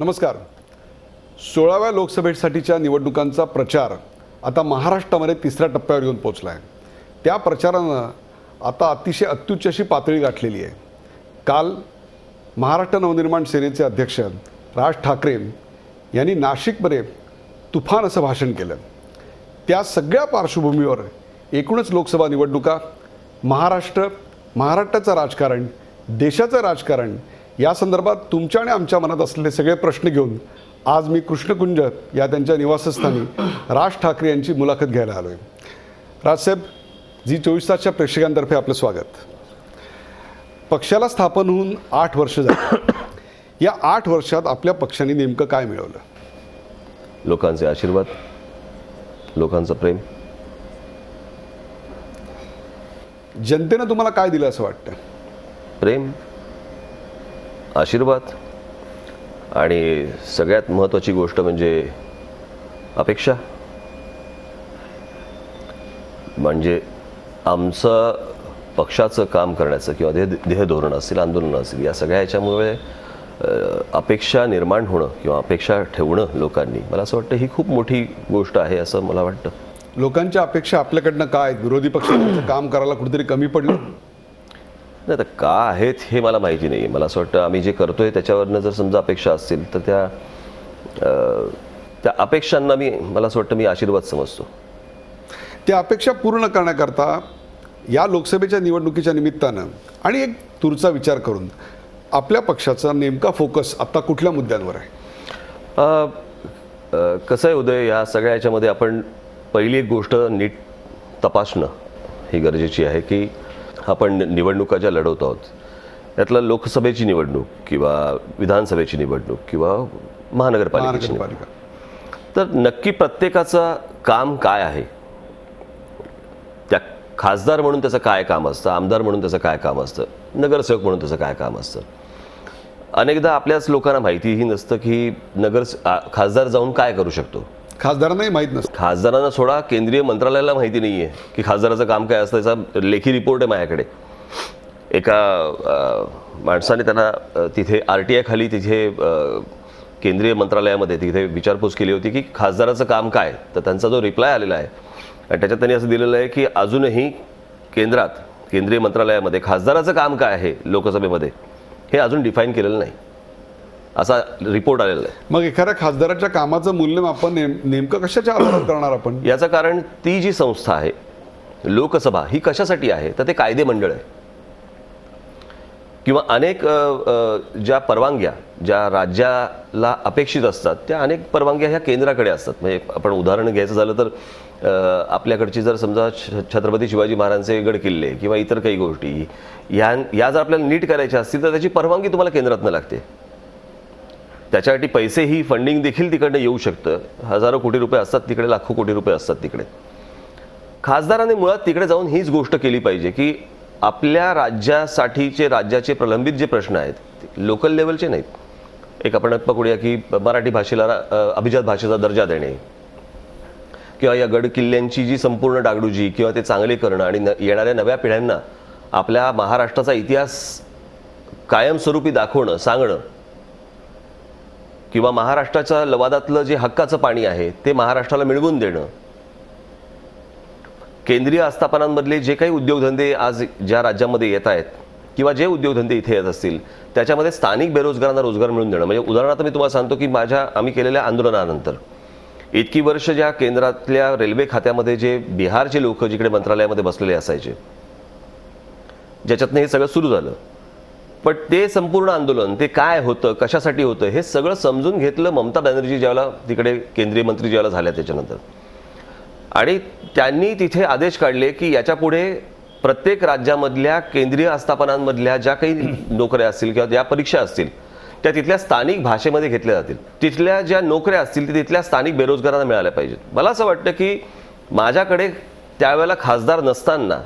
नमस्कार. 16व्या लोकसभेसाठीच्या निवडणुकांचा प्रचार आता महाराष्ट्रामध्ये तिसऱ्या टप्प्यावर येऊन पोहोचला आहे. त्या प्रचारानं आता अतिशय अत्युच्च अशी पातळी गाठलेली आहे. काल महाराष्ट्र नवनिर्माण सेनेचे अध्यक्ष राज ठाकरे यांनी नाशिकमध्ये तुफान असं भाषण केलं. त्या सगळ्या पार्श्वभूमीवर एकूणच लोकसभा निवडणुका, महाराष्ट्राचं राजकारण, देशाचं राजकारण या संदर्भात तुमच्या आणि आमच्या मनात असलेले सगळे प्रश्न घेऊन आज मी कृष्णकुंज या त्यांच्या निवासस्थानी राज ठाकरे यांची मुलाखत घ्यायला आलो आहे. राजसाहेब, झी24 तासच्या प्रेक्षकांतर्फे आपलं स्वागत. पक्षाला स्थापन होऊन 8 वर्ष झाली. या 8 वर्षात आपल्या पक्षाने नेमकं काय मिळवलं? लोकांचे आशीर्वाद, लोकांचं प्रेम. जनतेनं तुम्हाला काय दिलं असं वाटतं? प्रेम, आशीर्वाद आणि सगळ्यात महत्त्वाची गोष्ट म्हणजे अपेक्षा. म्हणजे आमचं पक्षाचं काम करण्याचं किंवा ध्येय धोरण असेल, आंदोलन असेल, या सगळ्या ह्याच्यामुळे अपेक्षा निर्माण होणं किंवा अपेक्षा ठेवणं लोकांनी, मला असं वाटतं ही खूप मोठी गोष्ट आहे असं मला वाटतं. लोकांच्या अपेक्षा आपल्याकडनं काय? विरोधी पक्षांचं काम करायला कुठेतरी कमी पडलं? नाही, तर का आहेत हे मला माहिती नाही. मला असं वाटतं आम्ही जे करतोय त्याच्यावरनं जर समजा अपेक्षा असतील तर त्या अपेक्षांना मला असं वाटतं मी आशीर्वाद समजतो. त्या अपेक्षा पूर्ण करण्याकरता या लोकसभेच्या निवडणुकीच्या निमित्तानं आणि एक दूरचा विचार करून आपल्या पक्षाचा नेमका फोकस आता कुठल्या मुद्द्यांवर आहे? कसं आहे उदय, या सगळ्या याच्यामध्ये आपण पहिली एक गोष्ट नीट तपासणं ही गरजेची आहे की आपण निवडणुका ज्या लढवत आहोत त्यातलं लोकसभेची निवडणूक किंवा विधानसभेची निवडणूक किंवा महानगरपालिकेची निवडणूक, तर नक्की प्रत्येकाचं काम काय आहे, त्या खासदार म्हणून त्याचं काय काम असतं, आमदार म्हणून त्याचं काय काम असतं, नगरसेवक म्हणून त्याचं काय काम असतं. अनेकदा आपल्याच लोकांना माहितीही नसतं की खासदार जाऊन काय करू शकतो. खासदारांनाही माहीत नसतं. खासदारांना सोडा, केंद्रीय मंत्रालयाला माहिती नाही आहे की खासदाराचं काम काय असतं. याचा लेखी रिपोर्ट आहे माझ्याकडे. एका माणसाने त्यांना तिथे RTI खाली तिथे केंद्रीय मंत्रालयामध्ये तिथे विचारपूस केली होती की खासदाराचं काम काय, तर त्यांचा जो रिप्लाय आलेला आहे आणि त्याच्यात त्यांनी असं दिलेलं आहे की अजूनही केंद्रीय मंत्रालयामध्ये खासदाराचं काम काय आहे लोकसभेमध्ये हे अजून डिफाईन केलेलं नाही, असा रिपोर्ट आलेला आहे. मग एखाद्या खासदाराच्या कामाचं मूल्यमापन नेमकं कशाच्या आधारावर करणार आपण? याचं कारण ती जी संस्था आहे लोकसभा ही कशासाठी आहे, तर ते कायदे मंडळ आहे किंवा अनेक ज्या परवानग्या ज्या राज्याला अपेक्षित असतात त्या अनेक परवानग्या ह्या केंद्राकडे असतात. म्हणजे आपण उदाहरण घ्यायचं झालं तर आपल्याकडची जर समजा छत्रपती शिवाजी महाराजांचे गड किल्ले किंवा इतर काही गोष्टी या जर आपल्याला नीट करायच्या असतील तर त्याची परवानगी तुम्हाला केंद्रातनं लागते. त्याच्यासाठी पैसेही फंडिंग देखील तिकडनं येऊ शकतं. हजारो कोटी रुपये असतात तिकडे, लाखो कोटी रुपये असतात तिकडे. खासदारांनी मुळात तिकडे जाऊन हीच गोष्ट केली पाहिजे की आपल्या राज्याचे प्रलंबित जे प्रश्न आहेत लोकल लेवलचे नाहीत. एक आपण पकडूया की मराठी भाषेला अभिजात भाषेचा दर्जा देणे किंवा या गड किल्ल्यांची जी संपूर्ण डागडुजी किंवा ते चांगले करणं आणि येणाऱ्या नव्या पिढ्यांना आपल्या महाराष्ट्राचा इतिहास कायमस्वरूपी दाखवणं, सांगणं किंवा महाराष्ट्राच्या लवादातलं जे हक्काचं पाणी आहे ते महाराष्ट्राला मिळवून देणं. केंद्रीय आस्थापनांमधले जे काही उद्योगधंदे आज ज्या राज्यामध्ये येत आहेत किंवा जे उद्योगधंदे इथे येत असतील त्याच्यामध्ये स्थानिक बेरोजगारांना रोजगार मिळवून देणं. म्हणजे उदाहरणार्थ मी तुम्हाला सांगतो की आम्ही केलेल्या आंदोलनानंतर इतकी वर्ष ज्या केंद्रातल्या रेल्वे खात्यामध्ये जे बिहारचे लोक जिकडे मंत्रालयामध्ये बसलेले असायचे, ज्याच्यातनं हे सगळं सुरू झालं, पण ते संपूर्ण आंदोलन ते काय होतं, कशासाठी होतं हे सगळं समजून घेतलं ममता बॅनर्जी ज्यावेळेला तिकडे केंद्रीय मंत्री ज्यावेळेला झाल्या त्याच्यानंतर. आणि त्यांनी तिथे आदेश काढले की याच्या पुढे प्रत्येक राज्यामधल्या केंद्रीय आस्थापनांमधल्या ज्या काही नोकऱ्या असतील किंवा ज्या परीक्षा असतील त्या तिथल्या स्थानिक भाषेमध्ये घेतल्या जातील. तिथल्या ज्या नोकऱ्या असतील ते तिथल्या स्थानिक बेरोजगारांना मिळाल्या पाहिजेत. मला असं वाटतं की माझ्याकडे त्यावेळेला खासदार नसताना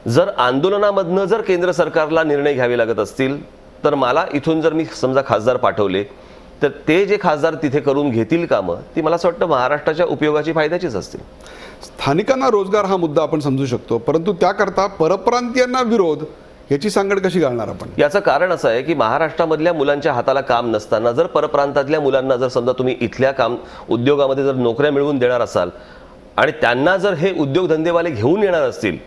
जर आंदोलनामधनं जर केंद्र सरकारला निर्णय घ्यावे लागत असतील तर मला इथून जर मी समजा खासदार पाठवले तर ते जे खासदार तिथे करून घेतील कामं ती मला असं वाटतं महाराष्ट्राच्या उपयोगाची, फायद्याचीच असतील. स्थानिकांना रोजगार हा मुद्दा आपण समजू शकतो, परंतु त्याकरता परप्रांतीयांना विरोध याची सांगड कशी घालणार आपण? याचं कारण असं आहे की महाराष्ट्रामधल्या मुलांच्या हाताला काम नसताना जर परप्रांतातल्या मुलांना जर समजा तुम्ही इथल्या उद्योगामध्ये जर नोकऱ्या मिळवून देणार असाल आणि त्यांना जर हे उद्योगधंदेवाले घेऊन येणार असतील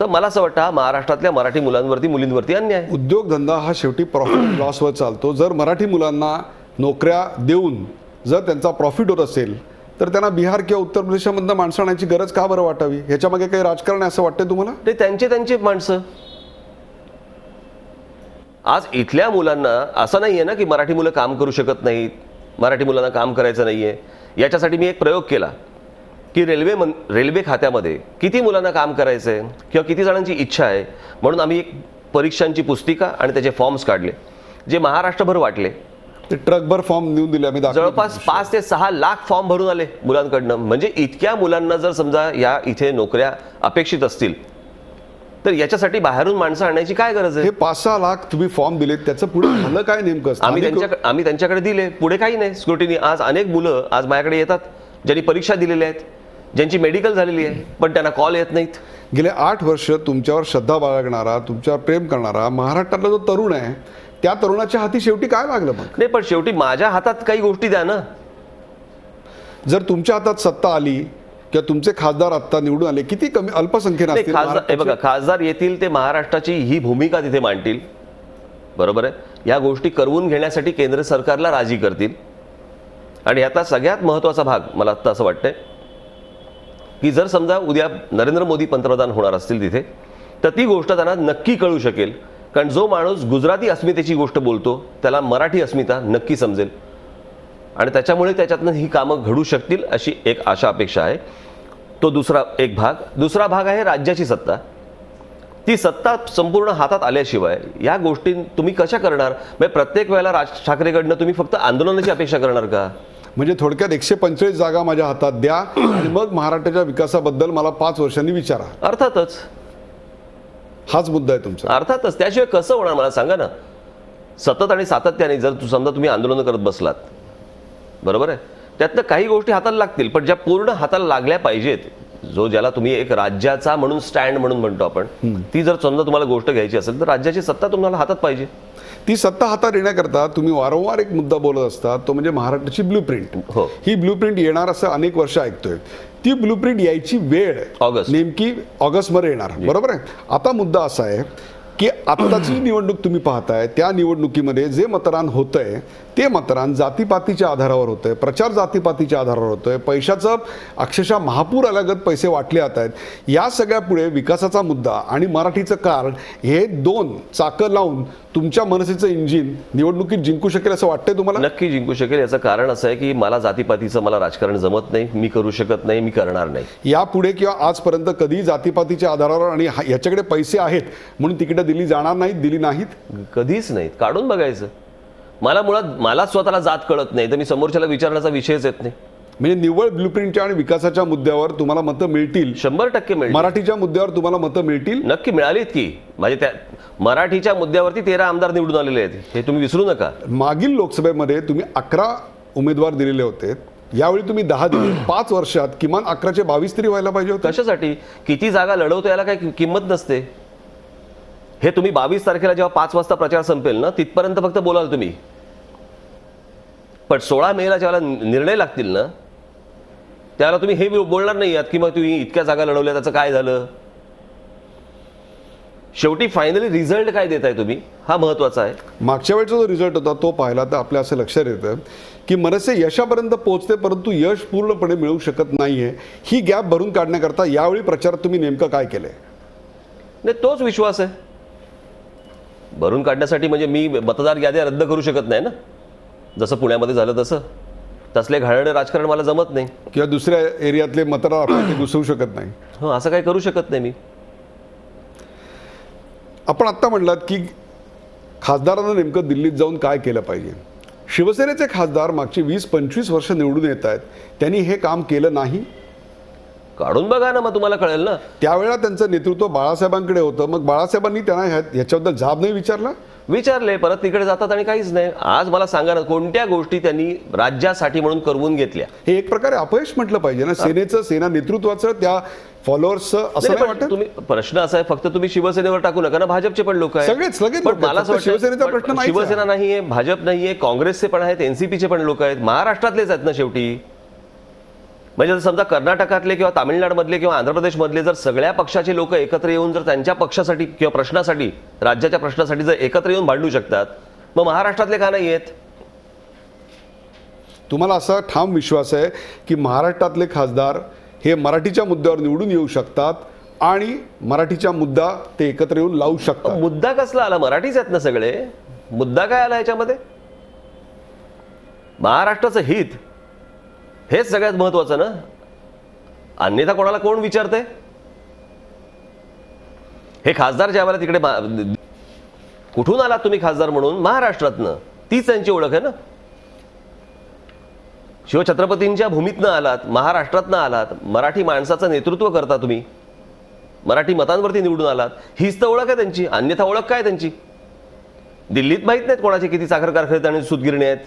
तर मला असं वाटतं हा महाराष्ट्रातल्या मराठी मुलांवरती मुलींवरती अन्याय आहे. उद्योगधंदा हा शेवटी प्रॉफिट लॉसवर चालतो. जर मराठी मुलांना नोकऱ्या देऊन जर त्यांचा प्रॉफिट होत असेल तर त्यांना बिहार किंवा उत्तर प्रदेशामधनं माणसं आणायची गरज का बरं वाटावी? ह्याच्यामागे काही राजकारण आहे असं वाटतंय तुम्हाला? ते त्यांचे माणसं. आज इथल्या मुलांना असं नाहीये ना की मराठी मुलं काम करू शकत नाहीत, मराठी मुलांना काम करायचं नाहीये. याच्यासाठी मी एक प्रयोग केला की रेल्वे खात्यामध्ये किती मुलांना काम करायचंय किंवा किती जणांची इच्छा आहे म्हणून आम्ही एक परीक्षांची पुस्तिका आणि त्याचे फॉर्म्स काढले जे महाराष्ट्रभर वाटले. ते ट्रकभर फॉर्म नेऊन दिले आम्ही. जवळपास 5 ते 6 लाख फॉर्म भरून आले मुलांकडनं. म्हणजे इतक्या मुलांना जर समजा या इथे नोकऱ्या अपेक्षित असतील तर याच्यासाठी बाहेरून माणसं आणण्याची काय गरज आहे? हे 5-6 लाख तुम्ही फॉर्म दिलेत, त्याचं पुढे झालं काय नेमकं? आम्ही त्यांच्याकडे दिले, पुढे काही नाही स्क्रुटिनी. आज अनेक मुलं आज माझ्याकडे येतात ज्यांनी परीक्षा दिलेल्या आहेत, ज्यांची मेडिकल झालेली आहे, पण त्यांना कॉल येत नाहीत. गेले 8 वर्ष तुमच्यावर श्रद्धा बाळगणारा, तुमच्यावर प्रेम करणारा महाराष्ट्रातला जो तरुण आहे त्या तरुणाच्या हाती शेवटी काय लागलं मग? नाही, पण शेवटी माझ्या हातात काही गोष्टी द्या ना. जर तुमच्या हातात सत्ता आली किंवा तुमचे खासदार आता निवडून आले, किती कमी अल्पसंख्येने असतील हे बघा, खासदार येतील ते महाराष्ट्राची ही भूमिका तिथे मांडतील, बरोबर आहे. या गोष्टी करवून घेण्यासाठी केंद्र सरकारला राजी करतील. आणि यातला सगळ्यात महत्त्वाचा भाग मला आता असं वाटतंय की जर समजा उद्या नरेंद्र मोदी पंतप्रधान होणार असतील तिथे तर ती गोष्ट त्यांना नक्की कळू शकेल. कारण जो माणूस गुजराती अस्मितेची गोष्ट बोलतो त्याला मराठी अस्मिता नक्की समजेल आणि त्याच्यामुळे त्याच्यातनं ही कामं घडू शकतील अशी एक आशा अपेक्षा आहे. तो दुसरा भाग आहे राज्याची सत्ता. ती सत्ता संपूर्ण हातात आल्याशिवाय या गोष्टी तुम्ही कशा करणार? म्हणजे प्रत्येक वेळेला राज ठाकरेकडनं तुम्ही फक्त आंदोलनाची अपेक्षा करणार का? म्हणजे थोडक्यात 145 जागा माझ्या हातात द्या आणि मग महाराष्ट्राच्या विकासाबद्दल मला 5 वर्षांनी विचारा. अर्थातच हाच मुद्दा आहे तुमचा. अर्थातच. त्याशिवाय कसं होणार मला सांगा ना. सतत आणि सातत्याने जर समजा तुम्ही आंदोलन करत बसलात, बरोबर आहे, त्यातनं काही गोष्टी हाताला लागतील, पण ज्या पूर्ण हाताला लागल्या पाहिजेत, ज्याला तुम्ही एक राज्याचा म्हणून स्टँड म्हणून म्हणतो आपण, ती जर समजा तुम्हाला गोष्ट घ्यायची असेल तर राज्याची सत्ता तुम्हाला हातात पाहिजे. ती सत्ता हातात येण्याकरता तुम्ही वारंवार एक मुद्दा बोलत असता, तो म्हणजे महाराष्ट्राची ब्लूप्रिंट. हो. ही ब्लूप्रिंट येणार असं अनेक वर्ष ऐकतोय. ती ब्लूप्रिंट यायची वेळ नेमकी ऑगस्टमध्ये येणार, बरोबर आहे. आता मुद्दा असा आहे की आत्ताची निवडणूक तुम्ही पाहताय, त्या निवडणुकीमध्ये जे मतदान होतंय ते मतदान जातीपातीच्या आधारावर होतंय, प्रचार जातीपातीच्या आधारावर होतोय, पैशाचं अक्षरशः महापूर आल्यागत पैसे वाटले जात आहेत. या सगळ्या पुढे विकासाचा मुद्दा आणि मराठीचं कार्ड हे 2 चाकं लावून तुमच्या मनसेचं इंजिन निवडणुकीत जिंकू शकेल असं वाटतंय तुम्हाला? नक्की जिंकू शकेल. याचं कारण असं आहे की मला जातीपातीचं राजकारण जमत नाही, मी करू शकत नाही, मी करणार नाही. यापुढे किंवा आजपर्यंत कधी जातीपातीच्या आधारावर आणि याच्याकडे पैसे आहेत म्हणून तिकीटं दिली जाणार नाहीत, दिली नाहीत, कधीच नाहीत. काढून बघायचं. मला स्वतःला जात कळत नाही तर मी समोरच्याला विचारण्याचा विषयच येत नाही. म्हणजे निव्वळ ब्लूप्रिंटच्या आणि विकासाच्या मुद्द्यावर तुम्हाला मतं मिळतील? 100% मिळतील. मराठीच्या मुद्द्यावर तुम्हाला मतं मिळतील? नक्की मिळालीत की. म्हणजे त्या मराठीच्या मुद्द्यावरती 13 आमदार निवडून आलेले आहेत, हे तुम्ही विसरू नका. मागील लोकसभेमध्ये तुम्ही 11 उमेदवार दिलेले होते, यावेळी तुम्ही 10 दिले. 5 वर्षात किमान 11चे 22 तरी व्हायला पाहिजे होते. कशासाठी? किती जागा लढवतो याला काही किंमत नसते. हे तुम्ही 22 तारखेला जेव्हा 5 वाजता प्रचार संपेल ना तिथपर्यंत फक्त बोलाल तुम्ही, पण 16 मेला जेव्हा निर्णय लागतील ना त्याला तुम्ही हे बोलणार नाही आहात की मग तुम्ही इतक्या जागा लढवल्या त्याचं काय झालं. शेवटी फायनली रिझल्ट काय देताय तुम्ही, हा महत्वाचा आहे. मागच्या वेळेचा जो रिझल्ट होता तो पाहिला तर आपल्या असं लक्षात येतं की मनसे यशापर्यंत पोहोचते परंतु यश पूर्णपणे मिळू शकत नाहीये. ही गॅप भरून काढण्याकरता यावेळी प्रचारात तुम्ही नेमकं काय केलंय? नाही, तोच विश्वास आहे. भरून काढण्यासाठी म्हणजे मी मतदार याद्या रद्द करू शकत नाही ना, जसं पुण्यामध्ये झालं तसं. तसले घाणेरडे राजकारण मला जमत नाही. किंवा दुसऱ्या एरियातले मतदार आपण घुसवू शकत नाही. हो, असं काही करू शकत नाही मी. आपण आत्ता म्हणलात की खासदारांना नेमकं दिल्लीत जाऊन काय केलं पाहिजे. शिवसेनेचे खासदार मागची 20-25 वर्ष निवडून येत आहेत, त्यांनी हे काम केलं नाही. काढून बघा ना, मग तुम्हाला कळेल ना. त्यावेळेला त्यांचं नेतृत्व बाळासाहेबांकडे होतं, मग बाळासाहेबांनी त्यांना ह्याच्याबद्दल जाब नाही विचारला? विचारले, परत तिकडे जातात आणि काहीच नाही. आज मला सांगा ना, कोणत्या गोष्टी त्यांनी राज्यासाठी म्हणून करवून घेतल्या? हे एक प्रकारे अपयश म्हटलं पाहिजे ना, सेना नेतृत्वाचं, त्या फॉलोअर्सचं, असं नाही पण वाटत? तुम्ही प्रश्न असा आहे, फक्त तुम्ही शिवसेनेवर टाकू नका ना, भाजपचे पण लोक आहेत. सगळेच लगेच पण लोक आहेत. मला असं फक्त शिवसेनेचा प्रश्न वाटतं, नाहीच आहे. शिवसेना नाहीये, भाजप नाहीये, काँग्रेसचे पण आहेत, एनसीपीचे पण लोक आहेत, महाराष्ट्रातलेच आहेत ना शेवटी. म्हणजे जर समजा कर्नाटकातले किंवा तामिळनाडूमधले किंवा आंध्र प्रदेशमधले जर सगळ्या पक्षाचे लोक एकत्र येऊन जर त्यांच्या पक्षासाठी किंवा प्रश्नासाठी, राज्याच्या प्रश्नासाठी जर एकत्र येऊन भांडू शकतात, मग महाराष्ट्रातले का नाही आहेत? तुम्हाला असा ठाम विश्वास आहे की महाराष्ट्रातले खासदार हे मराठीच्या मुद्द्यावर निवडून येऊ शकतात आणि मराठीचा मुद्दा ते एकत्र येऊन लावू शकतात? मुद्दा कसला आला? मराठीच आहेत ना सगळे. मुद्दा काय आला याच्यामध्ये? महाराष्ट्राचं हित हेच सगळ्यात महत्वाचं ना. अन्यथा कोणाला कोण विचारते? हे खासदार ज्या वेळेला तिकडे कुठून आलात तुम्ही खासदार म्हणून? महाराष्ट्रातनं. तीच त्यांची ओळख आहे ना. शिवछत्रपतींच्या भूमीतनं आलात, महाराष्ट्रातनं आलात, मराठी माणसाचं नेतृत्व करता तुम्ही, मराठी मतांवरती निवडून आलात, हीच तर ओळख आहे त्यांची. अन्यथा ओळख काय त्यांची? दिल्लीत माहित नाहीत कोणाचे किती साखर कारखाने आणि सूतगिरणी आहेत.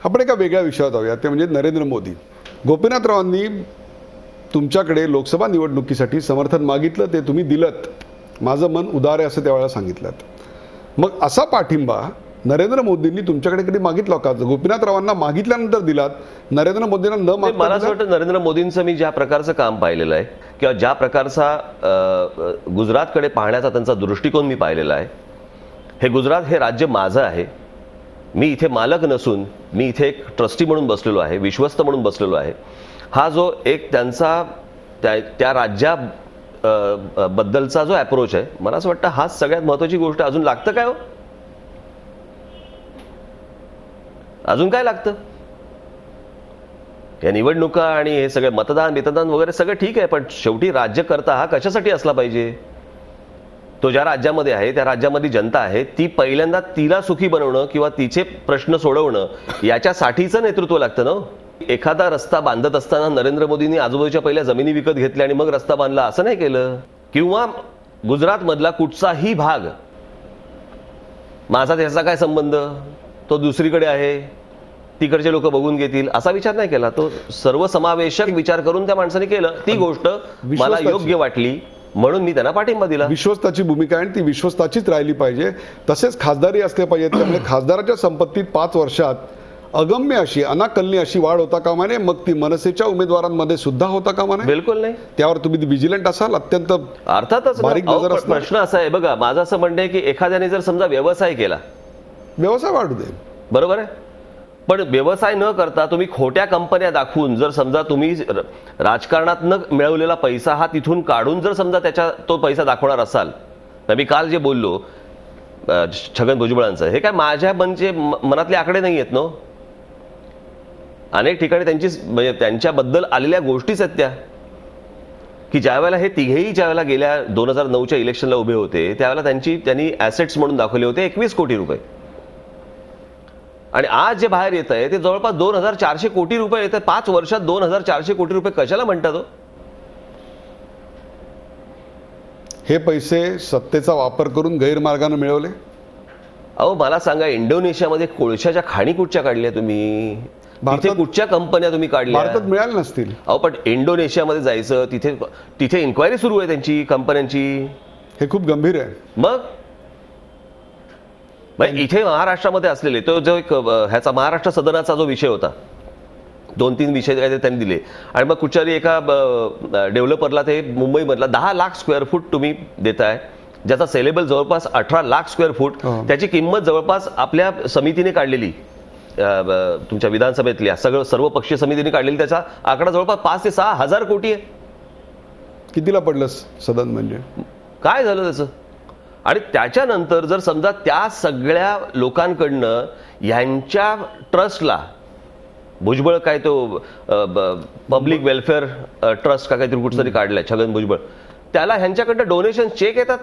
आपण एका वेगळ्या विषयात जाऊया, ते म्हणजे नरेंद्र मोदी. गोपीनाथरावांनी तुमच्याकडे लोकसभा निवडणुकीसाठी समर्थन मागितलं, ते तुम्ही दिलत. माझं मन उदार आहे असं त्यावेळेला सांगितलं. मग असा पाठिंबा नरेंद्र मोदींनी तुमच्याकडे कधी मागितला का? गोपीनाथरावांना मागितल्यानंतर दिलात, नरेंद्र मोदींना न मागता? मला असं वाटतं नरेंद्र मोदींचं मी ज्या प्रकारचं काम पाहिलेलं आहे किंवा ज्या प्रकारचा गुजरातकडे पाहण्याचा त्यांचा दृष्टिकोन मी पाहिलेला आहे. हे गुजरात हे राज्य माझं आहे. मी इथे मालक नसून मी इथे एक ट्रस्टी म्हणून बसलेलो आहे, विश्वस्त म्हणून बसलेलो आहे. हा जो एक त्यांचा त्या राज्या बद्दलचा जो अप्रोच आहे, मला असं वाटतं हाच सगळ्यात महत्त्वाची गोष्ट. अजून लागतं काय हो? अजून काय लागतं? या निवडणुका आणि हे सगळे मतदान वगैरे सगळं ठीक आहे, पण शेवटी राज्यकर्ता हा कशासाठी असला पाहिजे? तो ज्या राज्यामध्ये आहे त्या राज्यामधली जनता आहे, ती पहिल्यांदा तिला सुखी बनवणं किंवा तिचे प्रश्न सोडवणं याच्यासाठीचं नेतृत्व लागतं ना. एखादा रस्ता बांधत असताना नरेंद्र मोदींनी आजूबाजूच्या पहिल्या जमिनी विकत घेतल्या आणि मग रस्ता बांधला असं नाही केलं. किंवा गुजरातमधला कुठचाही भाग माझा त्याचा काय संबंध, तो दुसरीकडे आहे, तिकडचे लोक बघून घेतील असा विचार नाही केला. तो सर्वसमावेशक विचार करून त्या माणसाने केलं. ती गोष्ट मला योग्य वाटली म्हणून मी त्यांना पाठिंबा दिला. विश्वस्ताची भूमिका आहे, ती विश्वस्ताचीच राहिली पाहिजे. तसेच खासदारी असले पाहिजे. त्यामुळे खासदाराच्या संपत्तीत 5 वर्षात अगम्य अशी, अनाकलनीय अशी वाढ होता कामा नये. मग ती मनसेच्या उमेदवारांमध्ये सुद्धा होता कामा नये. बिलकुल नाही. त्यावर तुम्ही विजिलंट असाल, अत्यंत अर्थातच. बारीक नजर असणार. प्रश्न असा आहे बघा, माझं असं म्हणणं आहे की एखाद्याने जर समजा व्यवसाय केला, व्यवसाय वाढू दे, बरोबर आहे, पण व्यवसाय न करता तुम्ही खोट्या कंपन्या दाखवून जर समजा तुम्ही राजकारणात न मिळवलेला पैसा हा तिथून काढून जर समजा त्याच्या तो पैसा दाखवणार असाल, तर मी काल जे बोललो छगन भुजबळांचं, हे काय माझ्या मनातले आकडे नाही आहेत ना. अनेक ठिकाणी म्हणजे त्यांच्याबद्दल आलेल्या गोष्टीच आहेत त्या, की ज्या वेळेला हे तिघेही ज्या वेळेला गेल्या 2009च्या इलेक्शनला उभे होते त्यावेळेला त्यांनी ॲसेट्स म्हणून दाखवले होते 21 कोटी रुपये. आणि आज जे बाहेर येत आहे ते जवळपास 2400 कोटी रुपये येत आहे. 5 वर्षात 2400 कोटी रुपये कशाला म्हणतात हो? हे पैसे सत्तेचा वापर करून गैरमार्गाने मिळवले. अहो मला सांगा, इंडोनेशियामध्ये कोळशाच्या खाणी कुठच्या काढल्या तुम्ही? तिथे कुठच्या कंपन्या तुम्ही काढल्या? भारतात मिळाल्या नसतील. अहो पण इंडोनेशियामध्ये जायचं, तिथे इन्क्वायरी सुरू आहे त्यांची कंपन्यांची. हे खूप गंभीर आहे. मग इथे महाराष्ट्रामध्ये असलेले तो जो एक ह्याचा महाराष्ट्र सदनाचा जो विषय होता, 2-3 विषय काय त्यांनी दिले आणि मग कुठच्याही एका डेव्हलपरला ते मुंबईमधला 10 लाख स्क्वेअर फूट तुम्ही देताय, ज्याचा सेलेबल जवळपास 18 लाख स्क्वेअर फूट. त्याची किंमत जवळपास आपल्या समितीने काढलेली, तुमच्या विधानसभेतल्या सर्व पक्षीय समितीने काढलेली, त्याचा आकडा जवळपास 5 ते 6 हजार कोटी आहे. कितीला पडलं सदन? म्हणजे काय झालं त्याचं? आणि त्याच्यानंतर जर समजा त्या सगळ्या लोकांकडनं ह्यांच्या ट्रस्टला, भुजबळ काय तो पब्लिक वेलफेअर ट्रस्ट का काहीतरी कुठतरी काढलाय छगन भुजबळ, त्याला ह्यांच्याकडनं डोनेशन चेक येतात.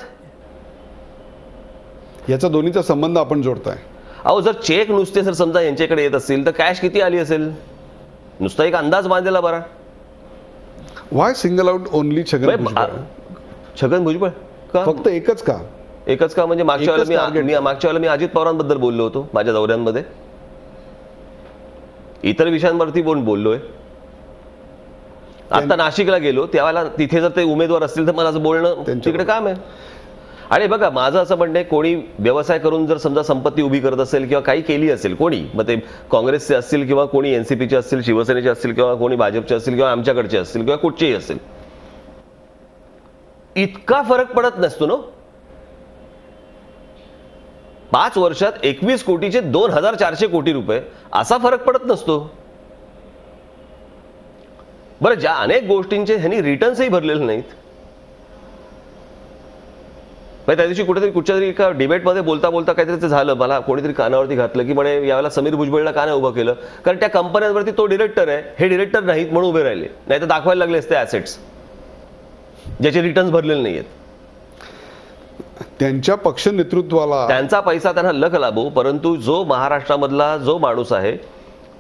याचा दोन्हीचा संबंध आपण जोडताय. अहो जर चेक नुसते जर समजा यांच्याकडे येत असतील तर कॅश किती आली असेल? नुसता एक अंदाज बांधलेला बरा. Why single out only Chhagan Bhujbal? Chhagan Bhujbal का? फक्त एकच का? एकच का म्हणजे मागच्या एकच वेळेला target. मागच्या वेळेला मी अजित पवारांबद्दल बोललो होतो माझ्या दौऱ्यांमध्ये. इतर विषयांवरती कोण बोललोय? आता नाशिकला गेलो त्यावेळेला तिथे जर ते उमेदवार असतील तर मला असं बोलणं तिकडे काम आहे. आणि बघा माझं असं म्हणणं आहे, कोणी व्यवसाय करून जर समजा संपत्ती उभी करत असेल किंवा काही केली असेल कोणी, मग ते काँग्रेसचे असतील किंवा कोणी एनसीपीचे असतील, शिवसेनेचे असतील किंवा कोणी भाजपचे असतील किंवा आमच्याकडचे असतील किंवा कुठचेही असेल, इतका फरक पडत नसतो ना. 5 वर्षात 21 कोटीचे 2400 कोटी रुपये असा फरक पडत नसतो. बरं, ज्या अनेक गोष्टींचे ह्यांनी रिटर्न्सही भरलेले नाहीत. त्या दिवशी कुठेतरी कुठच्या तरी एका डिबेटमध्ये बोलता बोलता काहीतरी ते झालं, मला कोणीतरी कानावरती घातलं की म्हणे यावेळेला समीर भुजबळला का नाही उभं केलं? कारण त्या कंपन्यांवरती तो डिरेक्टर आहे, हे डिरेक्टर नाहीत म्हणून उभे राहिले, नाही तर दाखवायला लागले असते ऍसेट्स ज्याचे रिटर्न्स भरलेले नाहीयेत. त्यांच्या पक्ष नेतृत्वाला त्यांचा पैसा त्यांना लख लाभो, परंतु जो महाराष्ट्रामधला जो माणूस आहे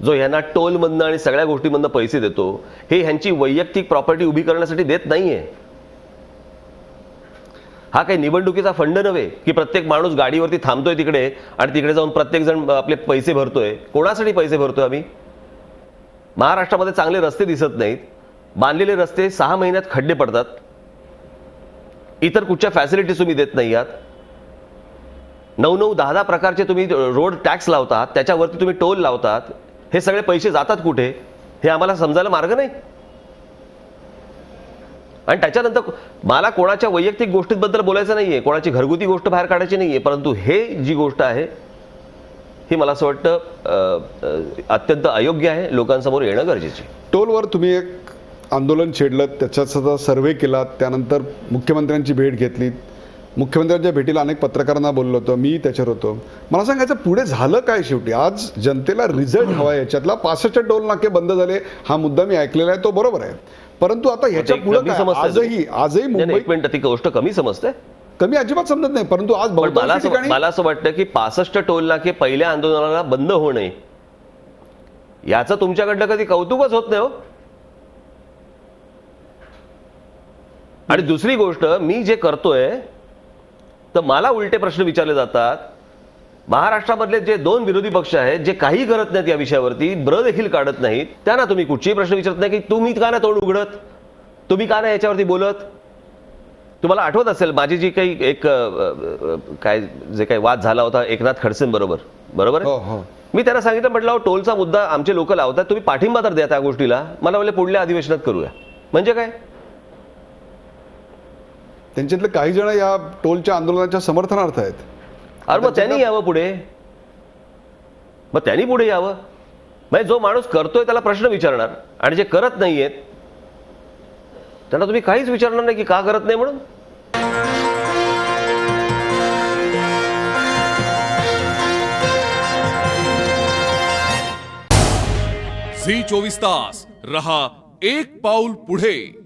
जो ह्यांना टोलमधनं आणि सगळ्या गोष्टीमधनं पैसे देतो, हे ह्यांची वैयक्तिक प्रॉपर्टी उभी करण्यासाठी देत नाहीये. हा काही निवडणुकीचा फंड नव्हे की प्रत्येक माणूस गाडीवरती थांबतोय तिकडे आणि तिकडे जाऊन प्रत्येक जण आपले पैसे भरतोय. कोणासाठी पैसे भरतोय आम्ही? महाराष्ट्रामध्ये चांगले रस्ते दिसत नाहीत, बांधलेले रस्ते 6 महिन्यात खड्डे पडतात, इतर कुठच्या फॅसिलिटीज तुम्ही देत नाही आहात, 9-9, 10-10 प्रकारचे तुम्ही रोड टॅक्स लावतात, त्याच्यावरती तुम्ही टोल लावतात, हे सगळे पैसे जातात कुठे हे आम्हाला समजायला मार्ग नाही. आणि त्याच्यानंतर मला कोणाच्या वैयक्तिक गोष्टींबद्दल बोलायचं नाहीये, कोणाची घरगुती गोष्ट बाहेर काढायची नाहीये, परंतु हे जी गोष्ट आहे ही मला असं वाटतं अत्यंत अयोग्य आहे, लोकांसमोर येणं गरजेचे. टोलवर तुम्ही एक आंदोलन छेडलं, त्याच्याचा सर्व्हे केला, त्यानंतर मुख्यमंत्र्यांची भेट घेतली, मुख्यमंत्र्यांच्या भेटीला अनेक पत्रकारांना बोललो होतो, मी त्याच्यावर होतो. मला सांगायचं पुढे झालं काय? शेवटी आज जनतेला रिझल्ट हवा. याच्यातला 65 टोल नाके बंद झाले हा मुद्दा मी ऐकलेला आहे, तो बरोबर आहे, परंतु आता ह्याच्या पुढे आजही मुंबई एक मिनिट, ती गोष्ट कमी समजते? कमी अजिबात समजत नाही, परंतु आज मला असं वाटतं की 65 टोल नाके पहिल्या आंदोलनाला बंद होणे याचं तुमच्याकडनं कधी कौतुकच होत नाही हो. आणि दुसरी गोष्ट, मी जे करतोय तर मला उलटे प्रश्न विचारले जातात. महाराष्ट्रामधले जे 2 विरोधी पक्ष आहेत जे काही करत नाहीत या विषयावरती, देखील काढत नाहीत, त्यांना तुम्ही कुठचेही प्रश्न विचारत नाही की तुम्ही का नाही तोंड उघडत, तुम्ही का नाही याच्यावरती बोलत. तुम्हाला आठवत असेल माझी जी काही एक काय जे काही वाद झाला होता एकनाथ खडसेंबरोबर, बरोबर आहे? मी त्यांना सांगितलं, म्हटलं टोलचा मुद्दा आमचे लोक लावतात, तुम्ही पाठिंबा तर द्या त्या गोष्टीला. मला बोलले पुढल्या अधिवेशनात करूया. म्हणजे काय? त्यांच्यातले काही जण या टोलच्या आंदोलनाच्या समर्थनार्थ आहेत. अरे मग त्यांनी यावं पुढे, मग त्यांनी पुढे यावं. म्हणजे जो माणूस करतोय त्याला प्रश्न विचारणार, आणि जे करत नाहीयेत त्यांना तुम्ही काहीच विचारणार नाही की का करत नाही म्हणून. झी 24 तास रहा एक पाऊल पुढे.